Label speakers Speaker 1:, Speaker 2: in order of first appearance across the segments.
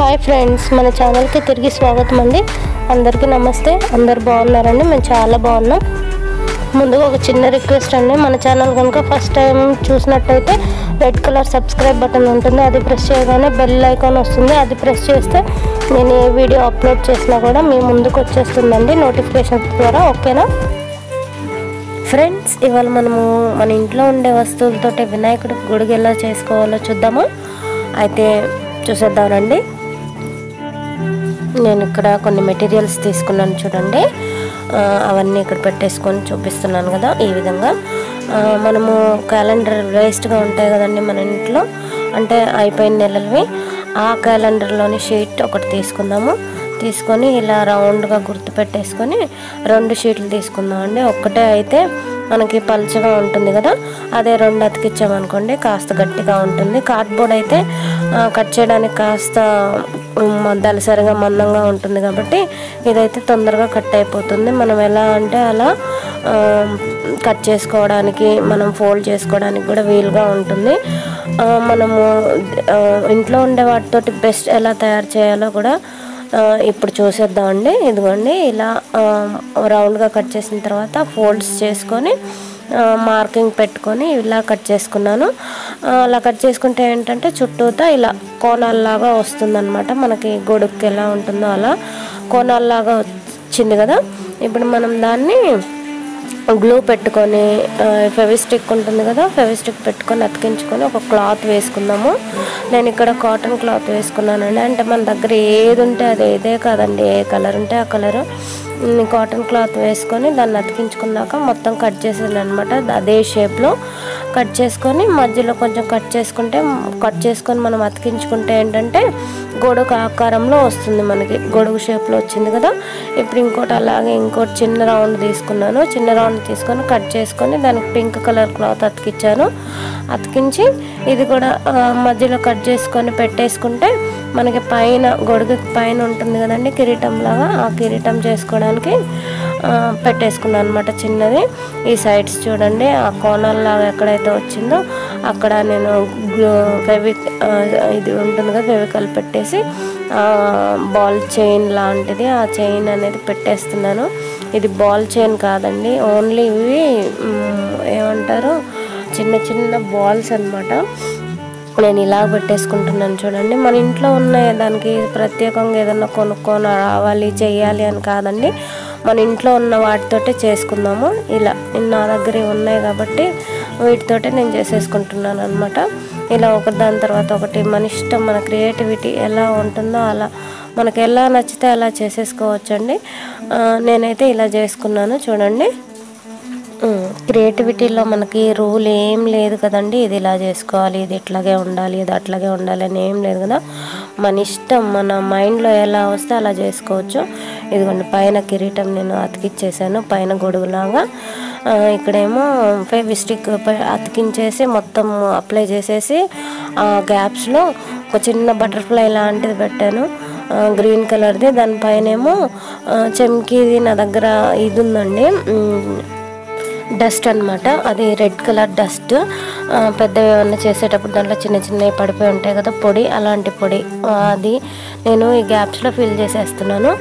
Speaker 1: Hi friends, మన ఛానల్కి తిరిగి స్వాగతం అండి. అందరికీ నమస్తే. అందరు బాగున్నారండి? మేము చాలా బాగున్నాం. ముందుగా ఒక చిన్న రిక్వెస్ట్ అండి, మన ఛానల్ కనుక ఫస్ట్ టైం చూసినట్టయితే రెడ్ కలర్ సబ్స్క్రైబ్ బటన్ ఉంటుంది, అది ప్రెస్ చేయగానే బెల్ ఐకాన్ వస్తుంది. అది ప్రెస్ చేస్తే నేను ఏ వీడియో అప్లోడ్ చేసినా కూడా మీ ముందుకు వచ్చేస్తుందండి నోటిఫికేషన్ ద్వారా. ఓకేనా ఫ్రెండ్స్? ఇవాళ మనము మన ఇంట్లో ఉండే వస్తువులతోటి వినాయకుడి గుడికి ఎలా చేసుకోవాలో చూద్దామా? అయితే చూసేద్దామండి. నేను ఇక్కడ కొన్ని మెటీరియల్స్ తీసుకున్నాను చూడండి. అవన్నీ ఇక్కడ పెట్టేసుకొని చూపిస్తున్నాను కదా. ఈ విధంగా మనము క్యాలెండర్ వేస్ట్గా ఉంటాయి కదండి మన ఇంట్లో, అంటే అయిపోయిన నెలలవి. ఆ క్యాలెండర్లోని షీట్ ఒకటి తీసుకుందాము. తీసుకొని ఇలా రౌండ్గా గుర్తు పెట్టేసుకొని 2 షీట్లు తీసుకుందామండి. ఒక్కటే అయితే మనకి పల్చగా ఉంటుంది కదా, అదే 2 అతికిచ్చామనుకోండి కాస్త గట్టిగా ఉంటుంది. కార్డ్బోర్డ్ అయితే కట్ చేయడానికి కాస్త దళసరిగా మందంగా ఉంటుంది కాబట్టి ఇదైతే తొందరగా కట్ అయిపోతుంది. మనం ఎలా అంటే అలా కట్ చేసుకోవడానికి, మనం ఫోల్డ్ చేసుకోవడానికి కూడా వీలుగా ఉంటుంది. మనము ఇంట్లో ఉండే వాటితోటి బెస్ట్ ఎలా తయారు చేయాలో కూడా ఇప్పుడు చూసేద్దామండి. ఇదిగోండి, ఇలా రౌండ్గా కట్ చేసిన తర్వాత ఫోల్డ్స్ చేసుకొని మార్కింగ్ పెట్టుకొని ఇలా కట్ చేసుకున్నాను. అలా కట్ చేసుకుంటే ఏంటంటే చుట్టూతా ఇలా కోణాల్లాగా వస్తుందన్నమాట. మనకి గొడుక్కి ఎలా ఉంటుందో అలా కోణాల్లాగా వచ్చింది కదా. ఇప్పుడు మనం దాన్ని గ్లూ పెట్టుకొని, ఫెవిస్టిక్ ఉంటుంది కదా, ఫెవిస్టిక్ పెట్టుకొని అతికించుకొని ఒక క్లాత్ వేసుకుందాము. నేను ఇక్కడ కాటన్ క్లాత్ వేసుకున్నానండి. అంటే మన దగ్గర ఏది ఉంటే అది, ఏదే కాదండి, ఏ కలర్ ఉంటే ఆ కలరు. కాటన్ క్లాత్ వేసుకొని దాన్ని అతికించుకున్నాక మొత్తం కట్ చేసాను అనమాట. అదే షేప్లో కట్ చేసుకొని మధ్యలో కొంచెం కట్ చేసుకొని మనం అతికించుకుంటే ఏంటంటే గొడుగు ఆకారంలో వస్తుంది, మనకి గొడుగు షేప్లో వచ్చింది కదా. ఇప్పుడు ఇంకోటి చిన్న రౌండ్ తీసుకున్నాను. చిన్న రౌండ్ తీసుకొని కట్ చేసుకొని దానికి పింక్ కలర్ క్లాత్ అతికించి ఇది కూడా మధ్యలో కట్ చేసుకొని పెట్టేసుకుంటే మనకి పైన గొడుగుకి పైన ఉంటుంది కదండి కిరీటం లాగా, ఆ కిరీటం చేసుకోవడానికి పెట్టేసుకున్నాను అనమాట చిన్నది. ఈ సైడ్స్ చూడండి, ఆ కోణాల్లాగా ఎక్కడైతే వచ్చిందో అక్కడ నేను ఇది ఉంటుంది కదా ఫెవికల్ పెట్టేసి బాల్ చైన్ లాంటిది, ఆ చైన్ అనేది పెట్టేస్తున్నాను. ఇది బాల్ చైన్ కాదండి, ఓన్లీ ఇవి ఏమంటారు చిన్న చిన్న బాల్స్ అన్నమాట. నేను ఇలా పెట్టేసుకుంటున్నాను చూడండి. మన ఇంట్లో ఉన్న దానికి ప్రత్యేకంగా ఏదన్నా కొనుక్కొని రావాలి చేయాలి అని కాదండి, మన ఇంట్లో ఉన్న వాటితోటే చేసుకుందాము. ఇలా నా దగ్గర ఉన్నాయి కాబట్టి వీటితోటే నేను చేసేసుకుంటున్నాను అనమాట. ఇలా ఒకదాని తర్వాత ఒకటి మన ఇష్టం, మన క్రియేటివిటీ ఎలా ఉంటుందో అలా మనకు ఎలా నచ్చితే అలా చేసేసుకోవచ్చండి. నేనైతే ఇలా చేసుకున్నాను చూడండి. క్రియేటివిటీలో మనకి రూల్ ఏం లేదు కదండి, ఇది ఇలా చేసుకోవాలి, ఇది ఇట్లాగే ఉండాలి, ఇది అట్లాగే ఉండాలి అని ఏం లేదు కదా. మన ఇష్టం, మన మైండ్లో ఎలా వస్తే అలా చేసుకోవచ్చు. ఇదిగోండి, పైన కిరీటం నేను అతికిచ్చేసాను పైన గొడుగులాగా. ఇక్కడేమో ఫెవిస్టిక్ అతికించేసి మొత్తం అప్లై చేసేసి ఆ గ్యాప్స్లో ఒక చిన్న బటర్ఫ్లై లాంటిది పెట్టాను, గ్రీన్ కలర్ది. దానిపైన ఏమో చెమ్కీది నా దగ్గర ఇది ఉందండి, డస్ట్ అనమాట. అది రెడ్ కలర్ డస్ట్. పెద్దవి ఏమన్నా చేసేటప్పుడు దాంట్లో చిన్న చిన్నవి పడిపోయి ఉంటాయి కదా పొడి, అలాంటి పొడి. అది నేను ఈ గ్యాప్స్లో ఫిల్ చేసేస్తున్నాను.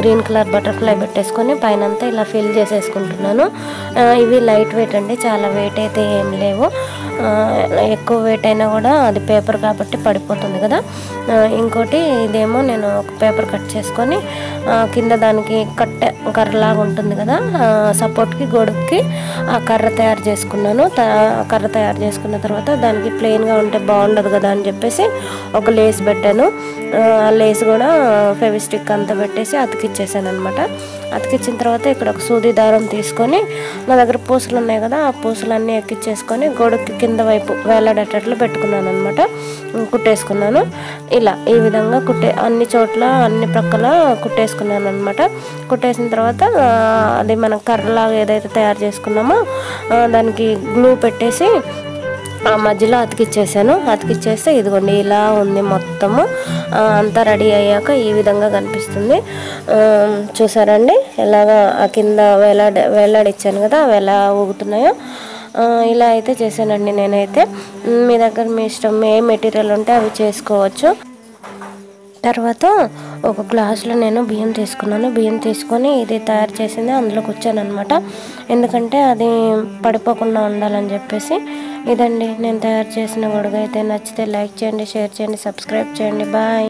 Speaker 1: గ్రీన్ కలర్ బటర్ఫ్లై పెట్టేసుకొని పైన అంతా ఇలా ఫిల్ చేసేసుకుంటున్నాను. ఇవి లైట్ వెయిట్ అండి, చాలా వెయిట్ అయితే ఏం లేవు. ఎక్కువ వెయిట్ అయినా కూడా అది పేపర్ కాబట్టి పడిపోతుంది కదా. ఇంకోటి ఇదేమో నేను ఒక పేపర్ కట్ చేసుకొని కింద దానికి కర్రలాగా ఉంటుంది కదా సపోర్ట్కి, గొడుగుకి ఆ కర్ర తయారు చేసుకున్నాను. కర్ర తయారు చేసుకున్న తర్వాత దానికి ప్లెయిన్గా ఉంటే బాగుండదు కదా అని చెప్పేసి ఒక లేస్ పెట్టాను. ఆ లేస్ కూడా ఫెవిస్టిక్ అంతా పెట్టేసి అతికిచ్చేసాను అనమాట. అతికిచ్చిన తర్వాత ఇక్కడ ఒక సూది దారం తీసుకొని, నా దగ్గర పూసలు ఉన్నాయి కదా, ఆ పూసలన్నీ ఎక్కిచ్చేసుకొని గొడుగుకి కింద వైపు వేలాడేటట్లు పెట్టుకున్నాను అనమాట. కుట్టేసుకున్నాను. ఇలా ఈ విధంగా అన్ని చోట్ల అన్ని ప్రక్కల కుట్టేసుకున్నాను అనమాట. కుట్టేసిన తర్వాత అది మనం కర్రలాగా ఏదైతే తయారు చేసుకున్నామో దానికి గ్లూ పెట్టేసి ఆ మధ్యలో అతికిచ్చేసాను. అతికిచ్చేస్తే ఇదిగోండి ఇలా ఉంది మొత్తము. అంతా రెడీ అయ్యాక ఈ విధంగా కనిపిస్తుంది. చూసారండి ఎలాగా ఆ కింద వేలాడిచ్చాను కదా, అవి ఎలా ఊగుతున్నాయో. ఇలా అయితే చేశానండి నేనైతే. మీ దగ్గర మీ ఇష్టం ఏ మెటీరియల్ ఉంటే అవి చేసుకోవచ్చు. తర్వాత ఒక గ్లాసులో నేను బియ్యం తీసుకున్నాను. బియ్యం తీసుకొని ఇది తయారు చేసింది అందులో కూర్చాను అనమాట. ఎందుకంటే అది పడిపోకుండా ఉండాలని చెప్పేసి. ఇదండి నేను తయారు చేసిన గొడుగు అయితే. నచ్చితే లైక్ చేయండి, షేర్ చేయండి, సబ్స్క్రైబ్ చేయండి. బాయ్.